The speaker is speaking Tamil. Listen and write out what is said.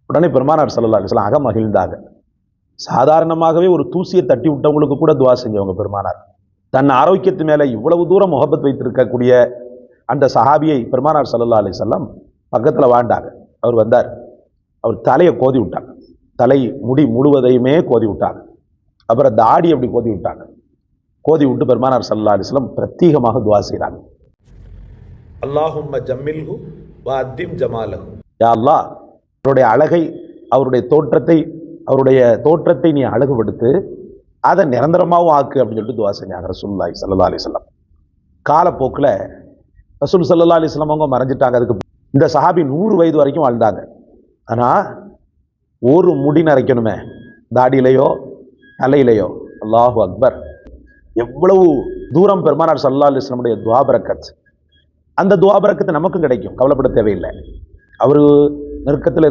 உடனே பெருமானார் ஸல்லல்லாஹு அலைஹி வஸல்லம் அகமகிழ்ந்தாங்க. சாதாரணமாகவே ஒரு தூசியை தட்டி விட்டவங்களுக்கு கூட துவா செஞ்சவங்க பெருமானார். தன் ஆரோக்கியத்து மேல இவ்வளவு தூரம் முகப்பத் வைத்திருக்கக்கூடிய அந்த சஹாபியை பெருமானார் ஸல்லல்லாஹு அலைஹி வஸல்லம் பக்கத்தில் வாழ்ந்தாங்க. அவர் வந்தார். அவர் தலையை கோதி விட்டாங்க. தலை முடி முழுவதையுமே கோதி விட்டாங்க. அப்புறம் தாடி அப்படி கோதி விட்டாங்க. கோதி விட்டு பெருமானார் ஸல்லல்லாஹு அலைஹி வஸல்லம் பிரத்யேகமாக துவா செய்கிறாங்க. அல்லாஹும்ம ஜம்மில்ஹு வ அத்திம் ஜமாலஹு. யா அல்லாஹ், அவருடைய அழகை, அவருடைய தோற்றத்தை நீ அழகுபடுத்து, அதை நிரந்தரமாகவும் ஆக்கு அப்படின்னு சொல்லிட்டு துவா செஞ்சாங்க ரசூலுல்லாஹி ஸல்லல்லாஹு அலைஹி வஸல்லம். காலப்போக்கில் ரசூல் ஸல்லல்லாஹு அலைஹி வஸல்லம் அவங்க மறைஞ்சிட்டாங்க. அதுக்கு இந்த சஹாபி 100 வயது வரைக்கும் வாழ்ந்தாங்க. ஆனால் ஒரு முடி நரைக்கணுமே, தாடியிலையோ தலையிலையோ. அல்லாஹு அக்பர்! எவ்வளவு தூரம் பெருமானார் ஸல்லல்லாஹு அலைஹி வஸல்லமுடைய துஆ பரக்கத். அந்த துஆ பரக்கத்து நமக்கும் கிடைக்கும், கவலைப்பட தேவையில்லை. அவர் நெருக்கத்தில்